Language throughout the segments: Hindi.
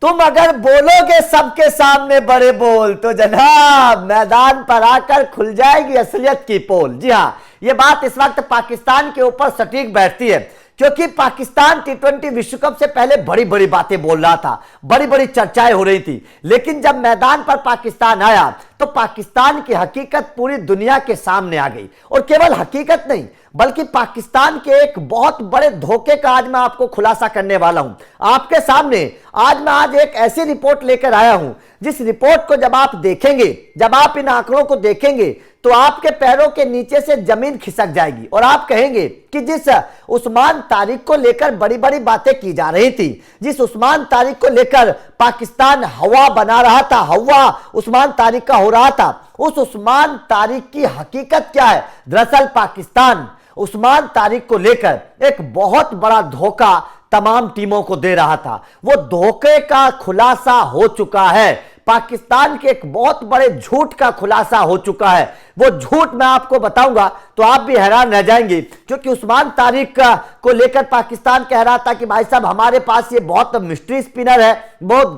तुम अगर बोलोगे सबके सामने बड़े बोल तो जनाब मैदान पर आकर खुल जाएगी असलियत की पोल। जी हाँ, यह बात इस वक्त पाकिस्तान के ऊपर सटीक बैठती है, क्योंकि पाकिस्तान टी20 विश्व कप से पहले बड़ी बड़ी बातें बोल रहा था, बड़ी बड़ी चर्चाएं हो रही थी, लेकिन जब मैदान पर पाकिस्तान आया तो पाकिस्तान की हकीकत पूरी दुनिया के सामने आ गई। और केवल हकीकत नहीं, बल्कि पाकिस्तान के एक बहुत बड़े धोखे का आज मैं आपको खुलासा करने वाला हूं आपके सामने। आज एक ऐसी रिपोर्ट लेकर आया हूं जिस रिपोर्ट को जब आप देखेंगे, जब आप इन आंकड़ों को देखेंगे तो आपके पैरों के नीचे से जमीन खिसक जाएगी और आप कहेंगे कि जिस उस्मान तारिक को लेकर बड़ी बड़ी बातें की जा रही थी, जिस उस्मान तारिक को लेकर पाकिस्तान हवा बना रहा था, हवा उस्मान तारिक का हो रहा था, उस उस्मान तारिक की हकीकत क्या है? दरअसल पाकिस्तान उस्मान तारिक को लेकर एक बहुत बड़ा धोखा तमाम टीमों को दे रहा था। वो धोखे का खुलासा हो चुका है, पाकिस्तान के एक बहुत बड़े झूठ का खुलासा हो चुका है। वो झूठ मैं आपको बताऊंगा तो आप भी हैरान रह जाएंगे, क्योंकि उस्मान तारिक को लेकर पाकिस्तान कह रहा था कि भाई साहब हमारे पास ये बहुत मिस्ट्री स्पिनर है, बहुत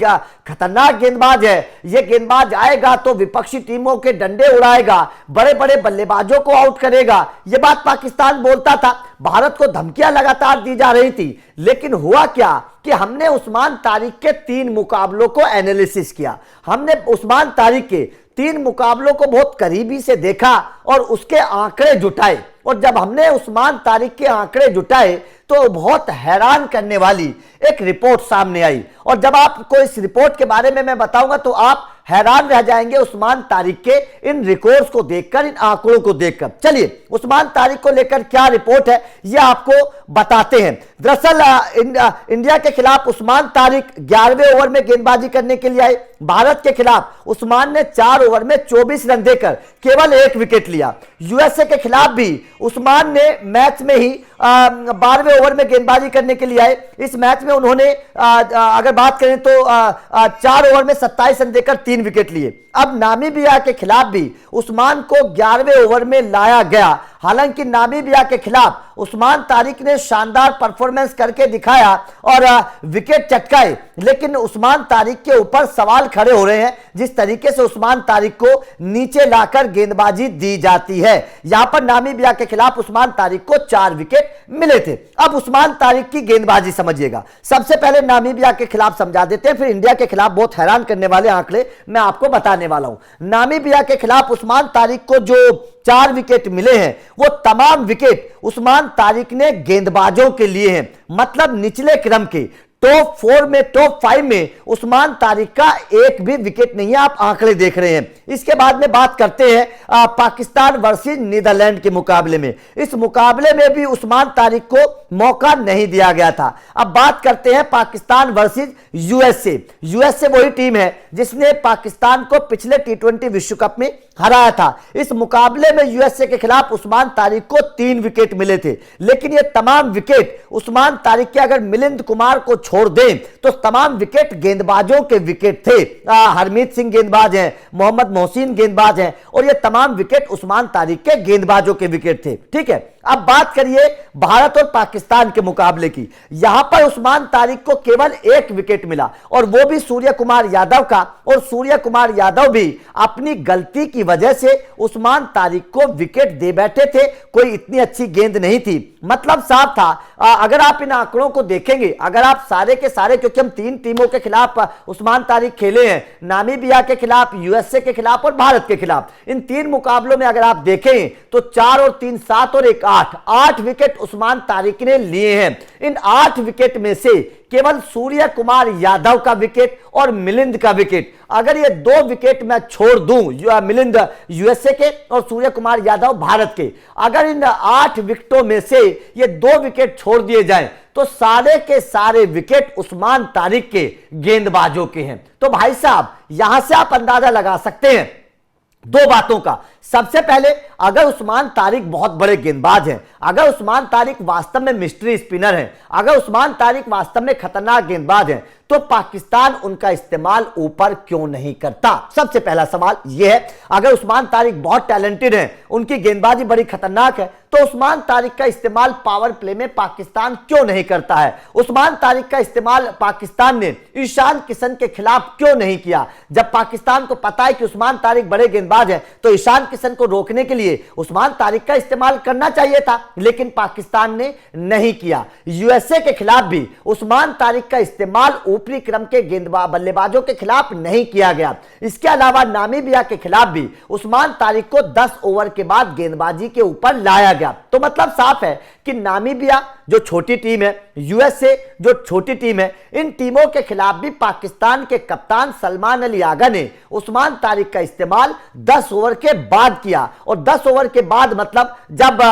खतरनाक गेंदबाज है, ये गेंदबाज आएगा तो विपक्षी टीमों के डंडे उड़ाएगा, बड़े बड़े बल्लेबाजों को आउट करेगा। ये बात पाकिस्तान बोलता था, भारत को धमकियां लगातार दी जा रही थी। लेकिन हुआ क्या कि हमने उस्मान तारिक के 3 मुकाबलों को एनालिसिस किया, हमने उस्मान तारिक के 3 मुकाबलों को बहुत करीबी से देखा और उसके आंकड़े जुटाए। और जब हमने उस्मान तारिक के आंकड़े जुटाए तो बहुत हैरान करने वाली एक रिपोर्ट सामने आई। और जब आपको इस रिपोर्ट के बारे में मैं बताऊंगा तो आप हैरान रह जाएंगे उस्मान तारिक के इन रिकॉर्ड्स को देखकर, इन आंकड़ों को देखकर। चलिए उस्मान तारिक को लेकर क्या रिपोर्ट है ये आपको बताते हैं। दरअसल इंडिया के खिलाफ उस्मान तारिक 11वें ओवर में गेंदबाजी करने के लिए आए। भारत के खिलाफ उस्मान ने 4 ओवर में 24 रन देकर केवल 1 विकेट लिया। यूएसए के खिलाफ भी उस्मान ने मैच में ही 12वें ओवर में गेंदबाजी करने के लिए आए। इस मैच में उन्होंने अगर बात करें तो 4 ओवर में 27 रन देकर 3 विकेट लिए। अब नामीबिया के खिलाफ भी उस्मान को 11वें ओवर में लाया गया। हालांकि नामीबिया के खिलाफ उस्मान तारिक ने शानदार परफॉर्मेंस करके दिखाया और विकेट चटकाए, लेकिन उस्मान तारिक के ऊपर सवाल खड़े हो रहे हैं जिस तरीके से उस्मान तारिक को नीचे लाकर गेंदबाजी दी जाती है। यहां पर नामीबिया के खिलाफ उस्मान तारिक को 4 विकेट मिले थे। अब उस्मान तारिक की गेंदबाजी समझिएगा। सबसे पहले नामीबिया के खिलाफ समझा देते हैं, फिर इंडिया के खिलाफ बहुत हैरान करने वाले आंकड़े मैं आपको बताने वाला हूं। नामीबिया के खिलाफ उस्मान तारिक को जो 4 विकेट मिले हैं वो तमाम विकेट उस्मान तारिक ने गेंदबाजों के लिए हैं, मतलब निचले क्रम के टॉप 4 में, टॉप 5 में उस्मान तारिक का एक भी विकेट नहीं है। आप आंकड़े देख रहे हैं। इसके बाद में बात करते हैं पाकिस्तान वर्सेस नीदरलैंड के मुकाबले में। इस मुकाबले में भी उस्मान तारिक को मौका नहीं दिया गया था। अब बात करते हैं पाकिस्तान वर्सेस यूएसए। यूएसए वही टीम है जिसने पाकिस्तान को पिछले टी20 विश्व कप में हराया था। इस मुकाबले में यूएसए के खिलाफ उस्मान तारिक को 3 विकेट मिले थे, लेकिन ये तमाम विकेट उस्मान तारिक के अगर मिलिंद कुमार को छोड़ दें तो तमाम विकेट गेंदबाजों के विकेट थे। हरमीत सिंह गेंदबाज हैं, मोहम्मद मोहसिन गेंदबाज हैं और ये तमाम विकेट उस्मान तारिक के गेंदबाजों के विकेट थे। ठीक है, अब बात करिए भारत और पाकिस्तान के मुकाबले की। यहां पर उस्मान तारिक को केवल 1 विकेट मिला और वो भी सूर्य कुमार यादव का, और सूर्य कुमार यादव भी अपनी गलती की वजह से उस्मान तारिक को विकेट दे बैठे थे। कोई इतनी अच्छी गेंद नहीं थी, मतलब साफ था। अगर आप इन आंकड़ों को देखेंगे, अगर आप सारे के सारे, क्योंकि हम 3 टीमों के खिलाफ उस्मान तारिक खेले हैं, नामीबिया के खिलाफ, यूएसए के खिलाफ और भारत के खिलाफ, इन 3 मुकाबलों में अगर आप देखें तो 4 और 3 7 और 1 8 विकेट उस्मान तारिक ने लिए हैं। इन 8 विकेट में से केवल सूर्य कुमार यादव का विकेट और मिलिंद का विकेट, अगर ये 2 विकेट मैं छोड़ दूं, मिलिंद यूएसए के और सूर्य कुमार यादव भारत के, अगर इन 8 विकेटों में से ये 2 विकेट छोड़ दिए जाएं तो सारे के सारे विकेट उस्मान तारिक के गेंदबाजों के हैं। तो भाई साहब यहां से आप अंदाजा लगा सकते हैं 2 बातों का सबसे पहले अगर उस्मान तारिक बहुत बड़े गेंदबाज हैं, अगर उस्मान तारिक वास्तव में मिस्ट्री स्पिनर हैं, अगर उस्मान तारिक वास्तव में खतरनाक गेंदबाज हैं, तो पाकिस्तान उनका इस्तेमाल ऊपर क्यों नहीं करता? सबसे पहला सवाल यह है। अगर उस्मान तारिक बहुत टैलेंटेड हैं, उनकी गेंदबाजी बड़ी खतरनाक है, तो उस्मान तारिक का इस्तेमाल पावर प्ले में पाकिस्तान क्यों नहीं करता है? उस्मान तारिक का इस्तेमाल पाकिस्तान ने ईशान किशन के खिलाफ क्यों नहीं किया? जब पाकिस्तान को पता है कि उस्मान तारिक बड़े गेंदबाज हैं, तो ईशान किशन को रोकने के लिए उस्मान तारिक का इस्तेमाल करना चाहिए था, लेकिन पाकिस्तान ने नहीं किया। यूएसए के खिलाफ भी उस्मान तारिक का इस्तेमाल ऊपरी क्रम के गेंदबाज बल्लेबाजों के खिलाफ नहीं किया गया। इसके अलावा नामीबिया के खिलाफ भी उस्मान तारिक को 10 ओवर के बाद गेंदबाजी के ऊपर लाया गया। तो मतलब साफ है कि नामीबिया जो छोटी टीम है, यूएसए जो छोटी टीम है, इन टीमों के खिलाफ भी पाकिस्तान के कप्तान सलमान अली आगा ने उस्मान तारिक का इस्तेमाल 10 ओवर के बाद किया। और 10 ओवर के बाद मतलब जब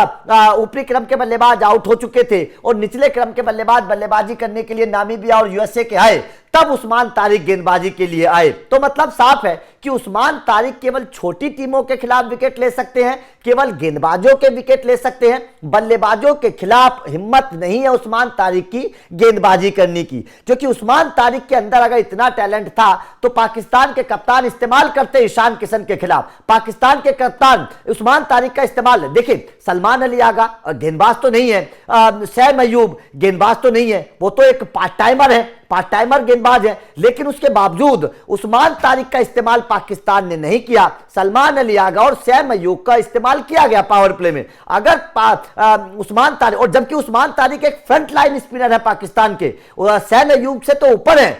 ऊपरी क्रम के बल्लेबाज आउट हो चुके थे और निचले क्रम के बल्लेबाज बल्लेबाजी करने के लिए नामीबिया और यूएसए के आए, तब उस्मान तारिक गेंदबाजी के लिए आए। तो मतलब साफ है कि उस्मान तारिक केवल छोटी टीमों के खिलाफ विकेट ले सकते हैं, केवल गेंदबाजों के विकेट ले सकते हैं, बल्लेबाजों के खिलाफ हिम्मत नहीं है उस्मान तारिक की गेंदबाजी करने की। क्योंकि उस्मान तारिक के अंदर अगर इतना टैलेंट था तो पाकिस्तान के कप्तान इस्तेमाल करते ईशान किशन के खिलाफ। पाकिस्तान के कप्तान उस्मान तारिक का इस्तेमाल, देखिए सलमान अली आगा गेंदबाज तो नहीं है, सैम अयूब गेंदबाज तो नहीं है, वो तो एक पार्ट टाइमर है, पार्ट टाइमर गेंदबाज है, लेकिन उसके बावजूद उस्मान तारिक का इस्तेमाल पाकिस्तान ने नहीं किया। सलमान अली आगा और सैम अयूब का इस्तेमाल किया गया पावर प्ले में। अगर उस्मान तारिक, और जबकि उस्मान तारिक एक फ्रंट लाइन स्पिनर है पाकिस्तान के, सैम अयूब से तो ऊपर है,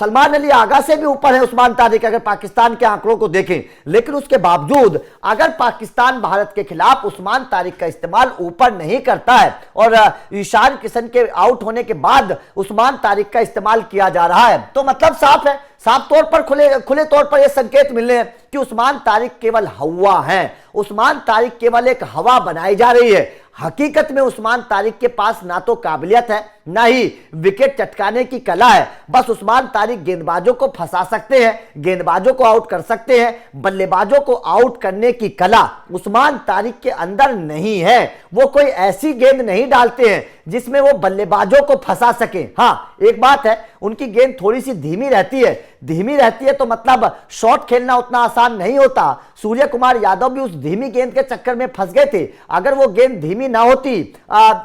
सलमान अली आगा से भी ऊपर है उस्मान तारिक अगर पाकिस्तान के आंकड़ों को देखें, लेकिन उसके बावजूद अगर पाकिस्तान भारत के खिलाफ उस्मान तारिक का इस्तेमाल ऊपर नहीं करता है और ईशान किशन के आउट होने के बाद उस्मान तारिक का इस्तेमाल किया जा रहा है, तो मतलब साफ है, साफ तौर पर खुले तौर पर यह संकेत मिल रहे हैं कि उस्मान तारिक केवल हवा है, उस्मान तारिक केवल एक हवा बनाई जा रही है। हकीकत में उस्मान तारिक के पास ना तो काबिलियत है, ना ही विकेट चटकाने की कला है। बस उस्मान तारिक गेंदबाजों को फंसा सकते हैं, गेंदबाजों को आउट कर सकते हैं, बल्लेबाजों को आउट करने की कला उस्मान तारिक के अंदर नहीं है। वो कोई ऐसी गेंद नहीं डालते हैं जिसमें वो बल्लेबाजों को फंसा सके। हाँ, एक बात है, उनकी गेंद थोड़ी सी धीमी रहती है, धीमी रहती है तो मतलब शॉट खेलना उतना आसान नहीं होता। सूर्य कुमार यादव भी उस धीमी गेंद के चक्कर में फंस गए थे। अगर वो गेंद धीमी ना होती,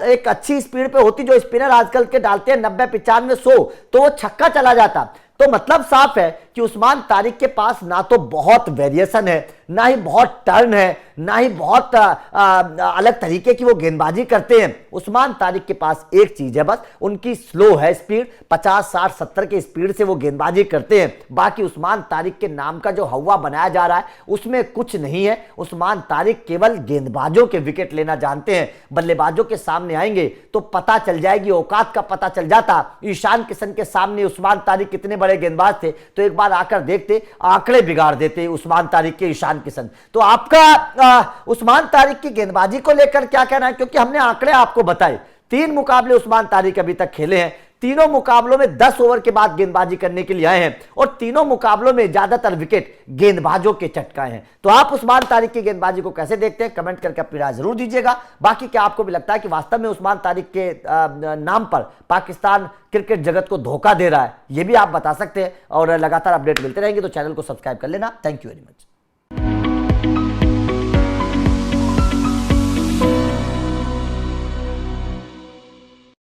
एक अच्छी स्पीड पे होती जो स्पिनर आजकल के डालते हैं 90, 95, 100, तो वो छक्का चला जाता। तो मतलब साफ है कि उस्मान तारिक के पास ना तो बहुत वेरिएशन है, ना ही बहुत टर्न है, ना ही बहुत अलग तरीके की वो गेंदबाजी करते हैं। उस्मान तारिक के पास एक चीज है, बस उनकी स्लो है स्पीड, 50, 60, 70 के स्पीड से वो गेंदबाजी करते हैं। बाकी उस्मान तारिक के नाम का जो हवा बनाया जा रहा है उसमें कुछ नहीं है। उस्मान तारिक केवल गेंदबाजों के विकेट लेना जानते हैं। बल्लेबाजों के सामने आएंगे तो पता चल जाएगी, औकात का पता चल जाता। ईशान किशन के सामने उस्मान तारिक कितने बड़े गेंदबाज थे, तो एक बार आकर देखते, आंकड़े बिगाड़ देते उस्मान तारिक के ईशान किशन। तो आपका उस्मान तारिक की गेंदबाजी को लेकर क्या कहना है? क्योंकि हमने आंकड़े आपको बताए, 3 मुकाबले उस्मान तारिक अभी तक खेले हैं, तीनों मुकाबलों में 10 ओवर के बाद गेंदबाजी करने के लिए आए हैं और तीनों मुकाबलों में ज्यादातर विकेट गेंदबाजों के चटकाए हैं। तो आप उस्मान तारिक की गेंदबाजी को कैसे देखते हैं, कमेंट करके अपनी राय जरूर दीजिएगा। बाकी क्या आपको भी लगता है कि वास्तव में उस्मान तारिक के नाम पर पाकिस्तान क्रिकेट जगत को धोखा दे रहा है? यह भी आप बता सकते हैं और लगातार अपडेट मिलते रहेंगे, तो चैनल को सब्सक्राइब कर लेना। Thank you very much.